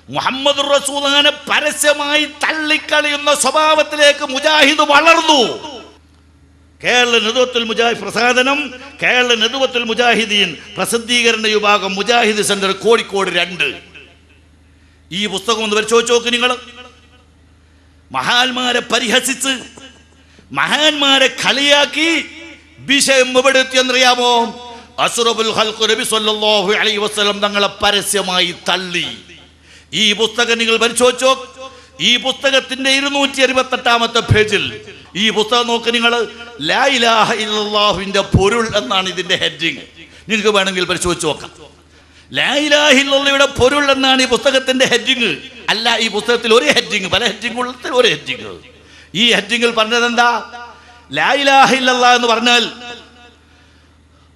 മുഹമ്മദുർ റസൂലിനെ പരസ്യമായി തള്ളിക്കളയുന്ന സ്വഭാവത്തിലേക്ക് മുജാഹിദ് വളർന്നു. കേരള നേതൃത്വത്തിൽ മുജാഹിദ് പ്രസാദനം, കേരള നേതൃത്വത്തിൽ മുജാഹിദീൻ പ്രസിദ്ധീകരണ വിഭാഗം, മുജാഹിദ് സെന്റർ, കോഴിക്കോട് 2. ഈ പുസ്തകം ഒന്ന് പരിശോധിച്ച് നോക്ക് നിങ്ങൾ. മഹാന്മാരെ പരിഹസിച്ച്, മഹാന്മാരെ കളിയാക്കി വിഷയം എവിടെത്തിയെന്നറിയാമോ? അസ്റഫുൽ ഖൽഖ് നബി സല്ലല്ലാഹു അലൈഹി വസല്ലം തങ്ങളെ പരസ്യമായി തള്ളി. ഈ പുസ്തകം നിങ്ങൾ പരിശോധിച്ചോ. ഈ പുസ്തകത്തിന്റെ 268-ാമത്തെ പേജിൽ ഈ പുസ്തകം നോക്ക് നിങ്ങൾ. ലാ ഇലാഹ ഇല്ലല്ലാഹുവിന്റെ പൊരുൾ എന്നാണ് ഇതിന്റെ ഹെഡിങ്. നിങ്ങൾക്ക് വേണമെങ്കിൽ പരിശോധിച്ച് നോക്കാം. ലാ ഇലാഹ ഇല്ലല്ലാഹുവിന്റെ പൊരുൾ എന്നാണ് ഈ പുസ്തകത്തിന്റെ ഹെഡിങ്. അല്ല, ഈ പുസ്തകത്തിൽ ഒരു ഹെഡിങ്, പല ഹെഡിങ്ങുള്ളതിൽ ഒരു ഹെഡിങ്. ഈ ഹെഡിങ്ങിൽ പറഞ്ഞത് എന്താ? ലാ ഇലാഹ ഇല്ലല്ലാഹ് എന്ന് പറഞ്ഞാൽ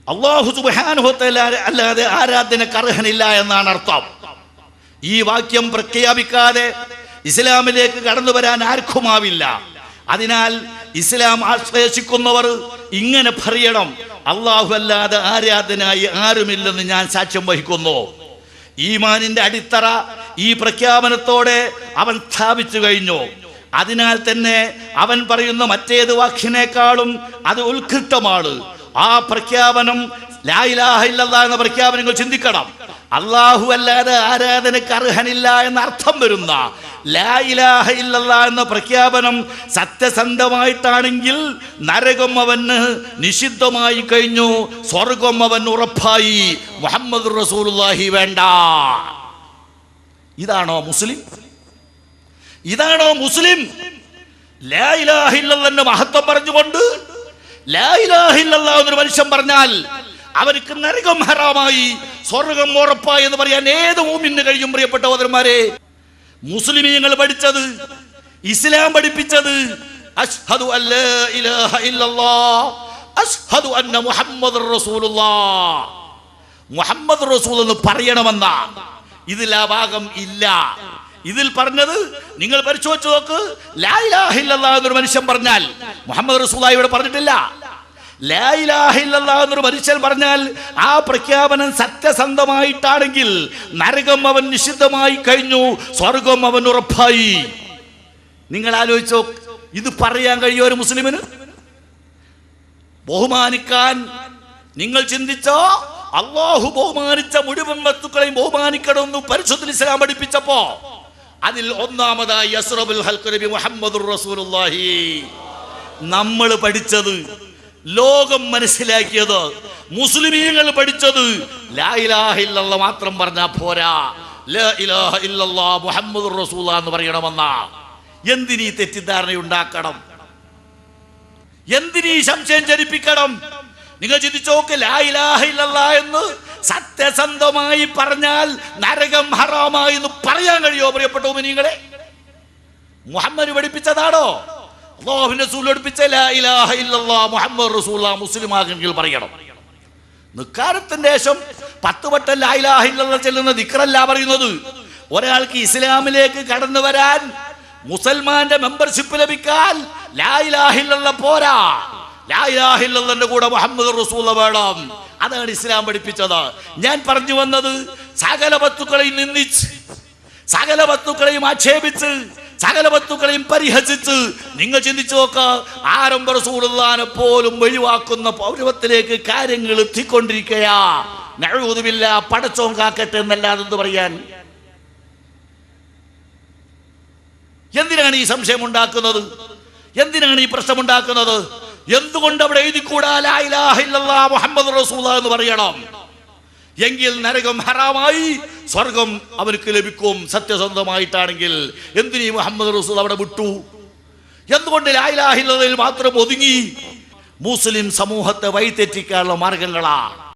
അല്ലാഹു സുബ്ഹാനഹു വ തആല അല്ലാതെ ആരാധനയ്ക്ക് അർഹനില്ല എന്നാണ് അർത്ഥം. ഈ വാക്യം പ്രഖ്യാപിക്കാതെ ഇസ്ലാമിലേക്ക് കടന്നു വരാൻ ആർക്കുമാവില്ല. അതിനാൽ ഇസ്ലാം ആശ്രയിക്കുന്നവർ ഇങ്ങനെ പറയണം: അല്ലാഹു അല്ലാതെ ആരാധനായി ആരുമില്ലെന്ന് ഞാൻ സാക്ഷ്യം വഹിക്കുന്നു. ഈമാനിന്റെ അടിത്തറ ഈ പ്രഖ്യാപനത്തോടെ അവൻ സ്ഥാപിച്ചു കഴിഞ്ഞു. അതിനാൽ തന്നെ അവൻ പറയുന്ന മറ്റേത് വാക്കിനേക്കാളും അത് ഉത്കൃഷ്ടമാണ്. ആ പ്രഖ്യാപനം ലാ ഇലാഹ ഇല്ലല്ലാഹ് എന്ന പ്രഖ്യാപനം നിങ്ങൾ ചിന്തിക്കണം. അല്ലാഹു അല്ലാതെ ആരാധനയ്ക്ക് അർഹനില്ല എന്ന അർത്ഥം വരുന്ന ലാ ഇലാഹ ഇല്ലല്ലാഹ് എന്ന പ്രഖ്യാപനം സത്യസന്ധമായിട്ടാണെങ്കിൽ നരകം അവന് നിഷിദ്ധമായി കഴിഞ്ഞു, സ്വർഗം അവൻ ഉറപ്പായി. മുഹമ്മദ് റസൂലുള്ളാഹി വേണ്ട. ഇതാണോ മുസ്ലിം? ഇതാണോ മുസ്ലിം? ലാ ഇലാഹ ഇല്ലല്ലാഹ് മഹത്വം പറഞ്ഞുകൊണ്ട് ലാ ഇലാഹ ഇല്ലല്ലാഹ് എന്നൊരു മനുഷ്യൻ പറഞ്ഞാൽ അവർക്ക് നരകം ഹറാമായി, സ്വർഗം ഉറപ്പായി എന്ന് പറയാൻ ഏത് മുഅ്മിനിന് കഴിയും? പ്രിയപ്പെട്ട സഹോദരന്മാരെ, മുസ്ലിമീങ്ങൾ പഠിച്ചത്, ഇസ്ലാം പഠിപ്പിച്ചത് അശ്ഹദു അല്ലാ ഇലാഹ ഇല്ലല്ലാഹ് അശ്ഹദു അന്ന മുഹമ്മദുർ റസൂലുള്ളാഹ്, മുഹമ്മദ് റസൂൽ എന്ന് പറയണമെന്ന. ഇതിൽ ആ ഭാഗം ഇല്ല. ഇതിൽ പറഞ്ഞത് നിങ്ങൾ പരിശോധിച്ച് നോക്ക്. ലാ ഇലാഹ ഇല്ലല്ലാഹ് എന്നൊരു മനുഷ്യൻ പറഞ്ഞാൽ, മുഹമ്മദ് റസൂലുള്ളാഹി ഇവിടെ പറഞ്ഞിട്ടില്ല. ലാ ഇലാഹ ഇല്ലല്ലാഹ് എന്നൊരു മനുഷ്യൻ പറഞ്ഞാൽ ആ പ്രഖ്യാപനം സത്യസന്ധമായിട്ടാണെങ്കിൽ നരകം അവൻ നിഷിദ്ധമായി കഴിഞ്ഞു, സ്വർഗം അവൻ ഉറപ്പായി. നിങ്ങൾ ആലോചിച്ചോ, ഇത് പറയാൻ കഴിയോ ഒരു മുസ്ലിമിന്? ബഹുമാനിക്കാൻ നിങ്ങൾ ചിന്തിച്ചോ? അല്ലാഹു ബഹുമാനിച്ച മുഴുവൻ വസ്തുക്കളെയും ബഹുമാനിക്കണമെന്ന് പരിശുദ്ധ ഇസ്ലാം പഠിപ്പിച്ചപ്പോ അതിൽ ഒന്നാമതായി അസ്റഫുൽ ഖൽഖ് നബി മുഹമ്മദുർ റസൂലുള്ളാഹി. നമ്മൾ പഠിച്ചത്, ലോകം മനസ്സിലാക്കിയത്, മുസ്ലിമീങ്ങൾ പഠിച്ചത് ലാ ഇലാഹ ഇല്ലല്ലാഹ് മാത്രം പറഞ്ഞാൽ പോരാ, ലാ ഇലാഹ ഇല്ലല്ലാഹ് മുഹമ്മദുർ റസൂലുള്ളാഹി എന്ന് പറയണമെന്ന. എന്തിനീ തെറ്റിദ്ധാരണ ഉണ്ടാക്കണം? എന്തിനീ സംശയം ജനിപ്പിക്കണം? നിങ്ങൾ ചിന്തിച്ചു നോക്ക്. ലാ ഇലാഹ ഇല്ലല്ലാഹ് എന്ന് സത്യസന്ധമായി പറഞ്ഞാൽ നരകം ഹറാമായി എന്ന് പറയാൻ കഴിയോ? പ്രിയപ്പെട്ട മുഅ്മിനീങ്ങളെ, മുഹമ്മദ് പഠിപ്പിച്ചതാണോ? അല്ലാഹുവിന്റെ റസൂൽ പഠിപ്പിച്ച ലാ ഇലാഹ ഇല്ലല്ലാഹ് മുഹമ്മദ് റസൂലുള്ളാഹി മുസ്ലിം ആകണമെങ്കിൽ പറയണം. നിക്കാരത്തിന്റെ ശേഷം 10 വട്ടം ലാ ഇലാഹ ഇല്ലല്ലാഹ് ചൊല്ലുന്ന ദിക്റല്ല പറയുന്നത്. ഒരാൾക്ക് ഇസ്ലാമിലേക്ക് കടന്നു വരാൻ, മുസൽമാന്റെ മെമ്പർഷിപ്പ് ലഭിക്കാൻ ലാ ഇലാഹ ഇല്ലല്ലാഹ് പോരാ, ലാ ഇലാഹ ഇല്ലല്ലാഹുവിന്റെ കൂടെ മുഹമ്മദ് റസൂലുള്ളാഹി വേണം. അതാണ് ഇസ്ലാം പഠിപ്പിച്ചത്. ഞാൻ പറഞ്ഞു വന്നത്, സകല വസ്തുക്കളെയും നിന്ദിച്ച്, സകല വസ്തുക്കളെയും ആക്ഷേപിച്ച്, സകല വസ്തുക്കളെയും പരിഹസിച്ച് നിങ്ങൾ ചിന്തിച്ചു നോക്ക. ആരംഭ റസൂലുള്ളാഹിനെ പോലും ഒഴിവാക്കുന്ന പൗരവത്തിലേക്ക് കാര്യങ്ങൾ എത്തിക്കൊണ്ടിരിക്കയാ. നഊദു ബില്ലാഹ്, പടച്ചോൻ കാക്കട്ടെ എന്നല്ലാതെ എന്ത് പറയാൻ? എന്തിനാണ് ഈ സംശയം ഉണ്ടാക്കുന്നത്? എന്തിനാണ് ഈ പ്രശ്നം ഉണ്ടാക്കുന്നത്? എന്തുകൊണ്ട് അവിടെ എഴുതിക്കൂടാ ലാ ഇലാഹ ഇല്ലല്ലാഹ് മുഹമ്മദ് റസൂലുള്ളാഹി എന്ന് പറയണം? എങ്കിൽ നരകം ഹറാമായി, സ്വർഗം അവർക്ക് ലഭിക്കും സത്യസന്ധമായിട്ടാണെങ്കിൽ. എന്തിനീ മുഹമ്മദ് റസൂൽ അവിടെ വിട്ടു? എന്തുകൊണ്ട് ലാ ഇലാഹ ഇല്ലല്ലാഹ് മാത്രം ഒതുങ്ങി? മുസ്ലിം സമൂഹത്തെ വഴിതെറ്റിക്കാനുള്ള മാർഗങ്ങളാ.